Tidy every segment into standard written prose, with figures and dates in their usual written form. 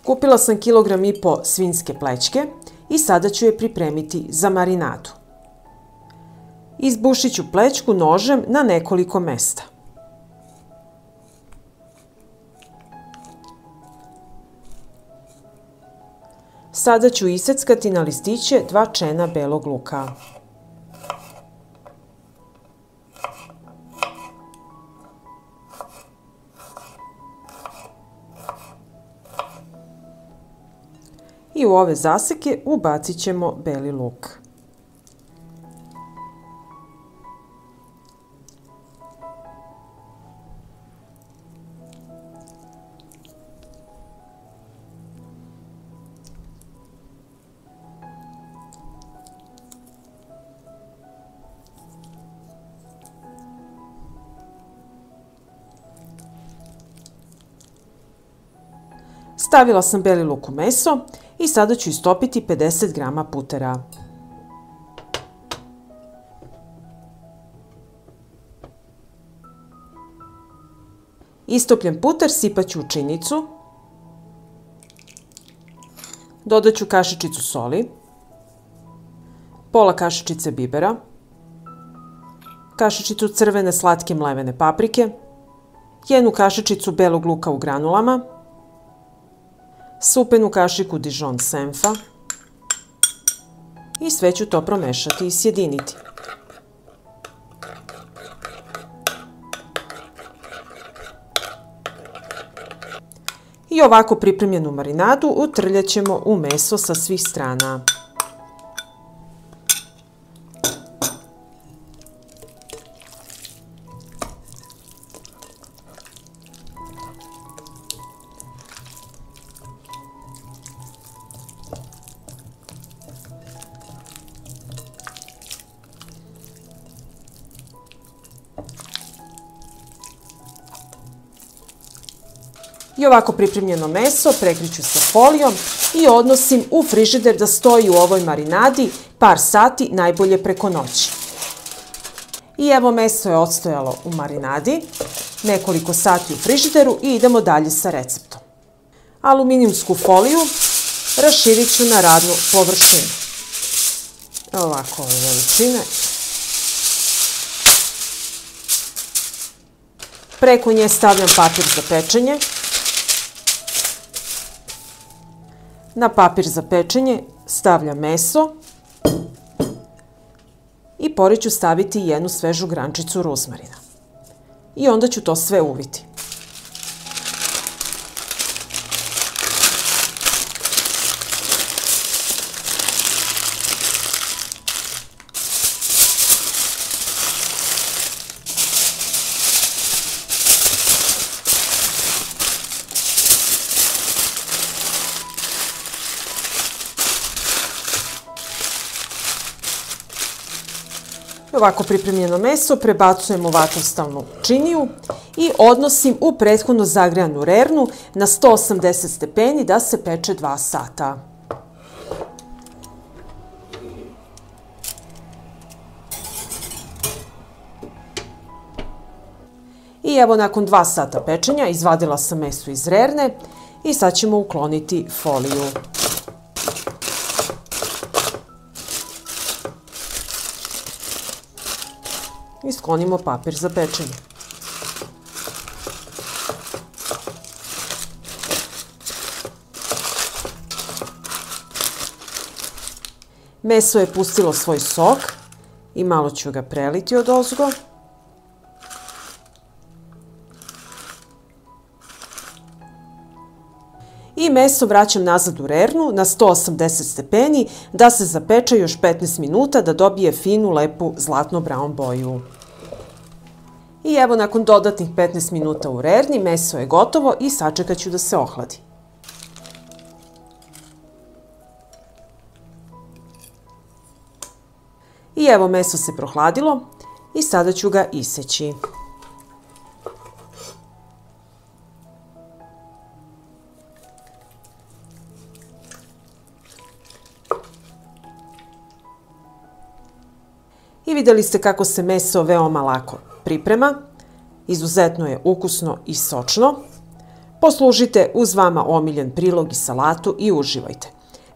Kupila sam 1,5 kg svinjske plećke i sada ću je pripremiti za marinadu. Izbušit ću plećku nožem na nekoliko mesta. Sada ću iseckati na listiće 2 čena belog luka. I u ove zaseke ubacit ćemo beli luk. Stavila sam beli luk u meso i sada ću istopiti 50 g putera. Istopljen puter sipat ću u činicu. Dodat ću kašičicu soli, pola kašičice bibera, kašičicu crvene slatke mlevene paprike, 1 kašičicu belog luka u granulama, supenu kašiku Dijon senfa i sve ću to promešati i sjediniti. I ovako pripremljenu marinadu utrljat ćemo u meso sa svih strana. I ovako pripremljeno meso prekriću sa folijom i odnosim u frižider da stoji u ovoj marinadi par sati, najbolje preko noći. I evo, meso je odstojalo u marinadi nekoliko sati u frižideru i idemo dalje sa receptom. Aluminijumsku foliju raširit ću na radnu površinu. Ovako ove veličine. Preko nje stavljam papir za pečenje. Na papir za pečenje stavljam meso i pored ću staviti 1 svežu grančicu ruzmarina. I onda ću to sve uviti. Ovako pripremljeno meso prebacujem u vatrostavnu činiju i odnosim u prethodno zagrejanu rernu na 180 stepeni da se peče 2 sata. I evo, nakon 2 sata pečenja izvadila sam meso iz rerne i sad ćemo ukloniti foliju. I sklonimo papir za pečenje. Meso je pustilo svoj sok i malo ću ga preliti odozgo. I meso vraćam nazad u rernu na 180 stepeni da se zapeče još 15 minuta da dobije finu, lepu zlatno-braun boju. I evo, nakon dodatnih 15 minuta u rerni, meso je gotovo i sačekat ću da se ohladi. I evo, meso se prohladilo i sada ću ga iseći. I vidjeli ste kako se meso veoma lako priprema. Izuzetno je ukusno i sočno. Poslužite uz vama omiljen prilog i salatu i uživajte.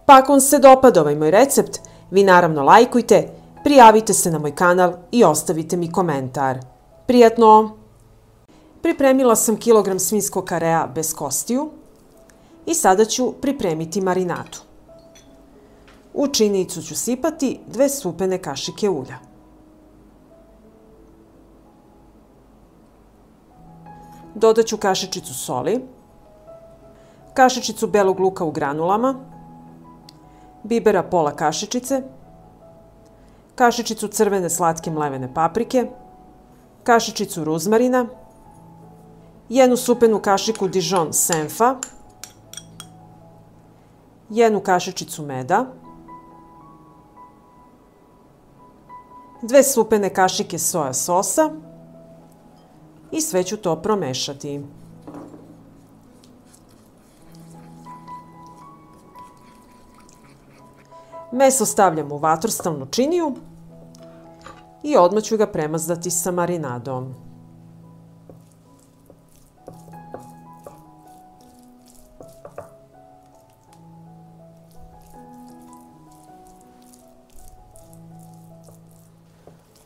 Pa ako vam se dopada ovaj moj recept, vi naravno lajkujte, prijavite se na moj kanal i ostavite mi komentar. Prijatno! Pripremila sam kilogram svinjskog karea bez kostiju i sada ću pripremiti marinadu. U činicu ću sipati 2 supene kašike ulja. Dodat ću kašičicu soli, kašičicu belog luka u granulama, bibera pola kašičice, kašičicu crvene slatke mlevene paprike, kašičicu ruzmarina, 1 supenu kašiku Dijon senfa, 1 kašičicu meda, 2 supene kašike soja sosa i sve ću to promešati. Meso stavljam u vatrostavnu činiju i odmah ću ga premazdati sa marinadom.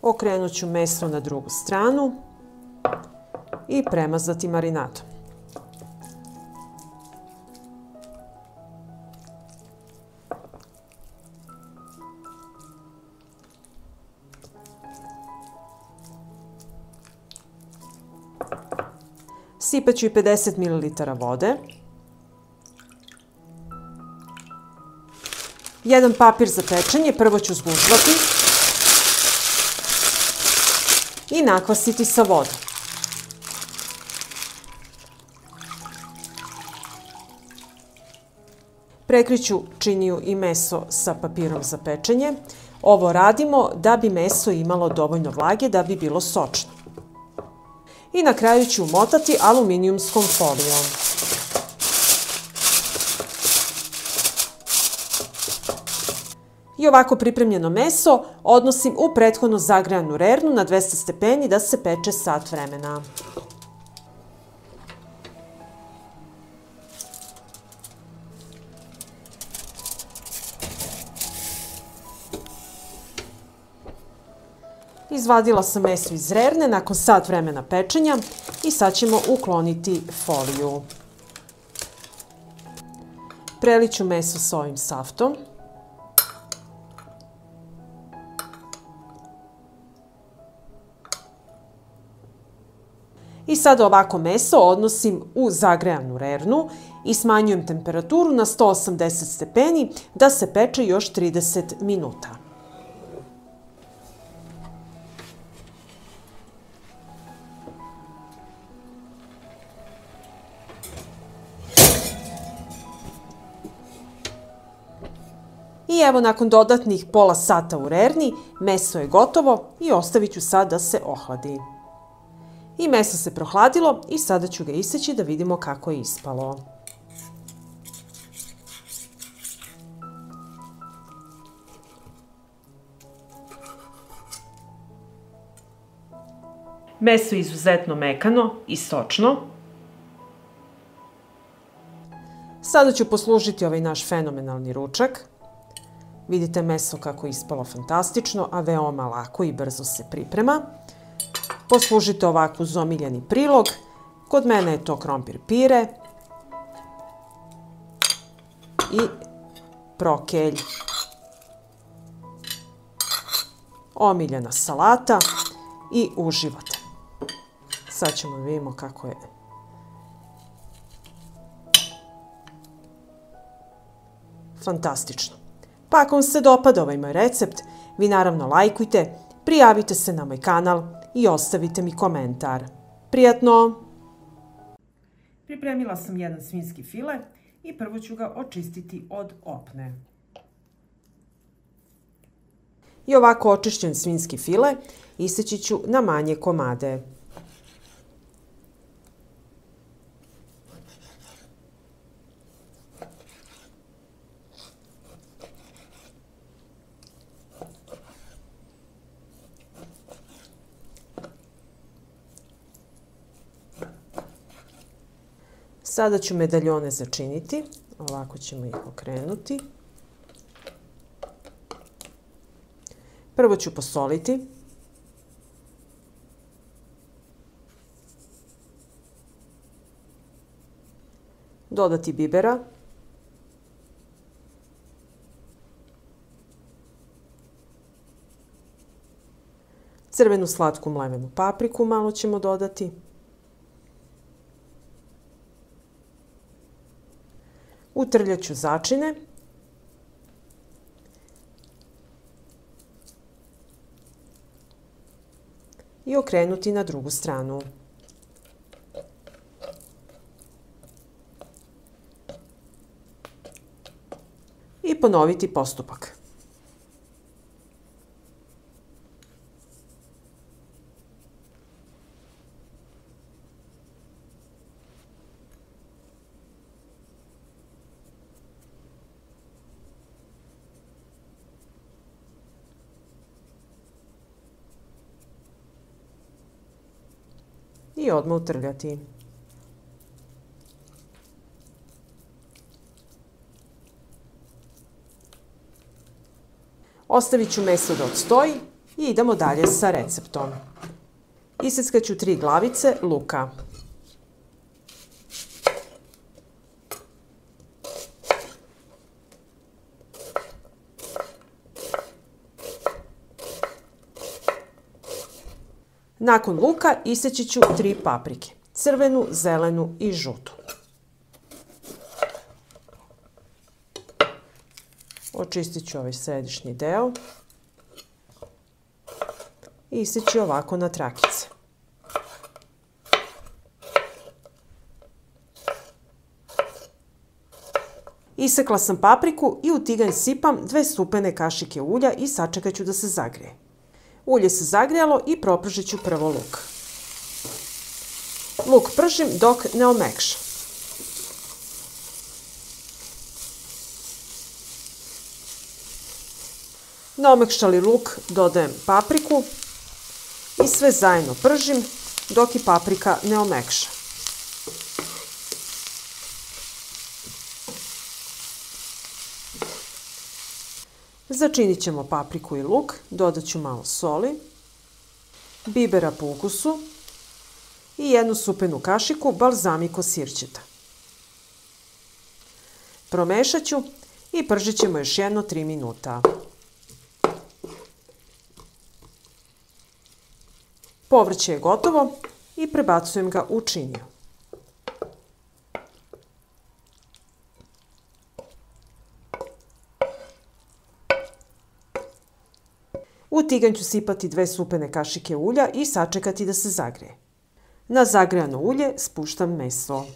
Okrenut ću meso na drugu stranu i premazati marinadom. Sipat ću i 50 ml vode, 1 papir za pečenje, prvo ću zgužvati i nakvasiti sa vodom. Prekriću činiju i meso sa papirom za pečenje. Ovo radimo da bi meso imalo dovoljno vlage da bi bilo sočno. I na kraju ću umotati aluminijumskom folijom. I ovako pripremljeno meso odnosim u prethodno zagrejanu rernu na 200 stepeni da se peče sat vremena. Izvadila sam meso iz rerne nakon sat vremena pečenja i sad ćemo ukloniti foliju. Prelit ću meso s ovim saftom. I sad ovako meso odnosim u zagrejanu rernu i smanjujem temperaturu na 180 stepeni da se peče još 30 minuta. I evo nakon dodatnih pola sata u rerni, meso je gotovo i ostavit ću sad da se ohladi. I meso se prohladilo i sada ću ga iseći da vidimo kako je ispalo. Meso je izuzetno mekano i sočno. Sada ću poslužiti ovaj naš fenomenalni ručak. Vidite meso kako je ispalo fantastično, a veoma lako i brzo se priprema. Poslužite ovako uz omiljeni prilog. Kod mene je to krompir pire i prokelj. Omiljena salata i uživate. Sad ćemo da vidimo kako je. Fantastično. Pa ako vam se dopada ovaj moj recept, vi naravno lajkujte, prijavite se na moj kanal i ostavite mi komentar. Prijatno! Pripremila sam jedan svinjski file i prvo ću ga očistiti od opne. I ovako očišćen svinjski file iseći ću na manje komade. Sada ću medaljone začiniti. Ovako ćemo ih okrenuti. Prvo ću posoliti. Dodati bibera. Crvenu slatku mlevenu papriku malo ćemo dodati. Utrljat ću začine. I okrenuti na drugu stranu. I ponoviti postupak. I odmah utrljati. Ostavit ću meso da odstoji i idemo dalje sa receptom. Iseckat ću 3 glavice luka. Nakon luka iseći ću 3 paprike, crvenu, zelenu i žutu. Očistit ću ovaj središnji deo i iseći ovako na trakice. Isekla sam papriku i u tiganj sipam 2 supene kašike ulja i sačekat ću da se zagrije. Ulje se zagrijalo i propržit ću prvo luk. Luk pržim dok ne omekša. Na omekšali luk dodajem papriku i sve zajedno pržim dok i paprika ne omekša. Začinit ćemo papriku i luk, dodat ću malo soli, bibera po ukusu i 1 supenu kašiku balzamiko sirćeta. Promešat ću i pržit ćemo još jedno 3 minuta. Povrće je gotovo i prebacujem ga u činiju. U tiganj ću sipati 2 supene kašike ulja i sačekati da se zagrije. Na zagrejano ulje spuštam meso.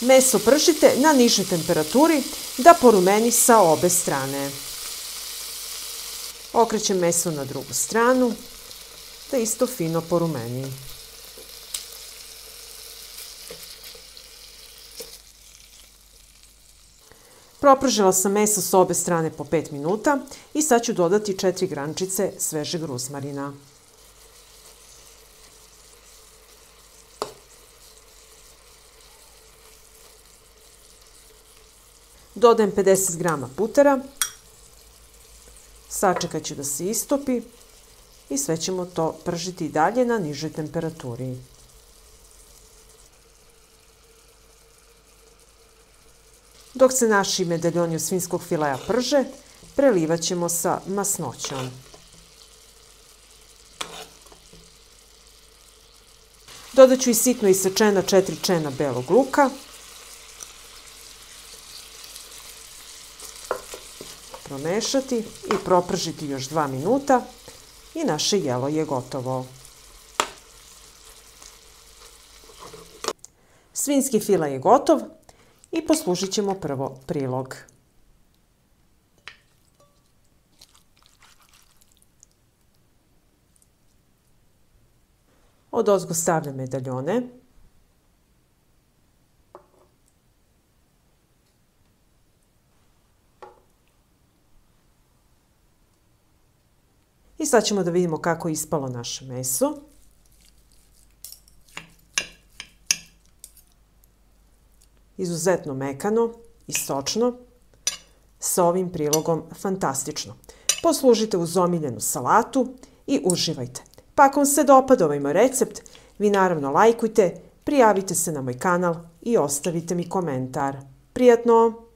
Meso pršite na nižoj temperaturi da porumeni sa obe strane. Okrećem meso na drugu stranu, da isto fino porumeni. Propržila sam meso s obe strane po 5 minuta i sad ću dodati 4 grančice svežeg ruzmarina. Dodajem 50 grama putera. Sačekat ću da se istopi i sve ćemo to pržiti i dalje na nižoj temperaturi. Dok se naši medaljoni od svinjskog filea prže, prelivat ćemo sa masnoćom. Dodat ću i sitno isečena 4 čena belog luka. Promešati i propržiti još 2 minuta i naše jelo je gotovo. Svinjski file je gotov i poslužit ćemo prvo prilog. Odozgo stavljam medaljone. I sad ćemo da vidimo kako je ispalo naše meso. Izuzetno mekano i sočno. Sa ovim prilogom fantastično. Poslužite uz omiljenu salatu i uživajte. Pa ako vam se dopada ovaj moj recept, vi naravno lajkujte, prijavite se na moj kanal i ostavite mi komentar. Prijatno!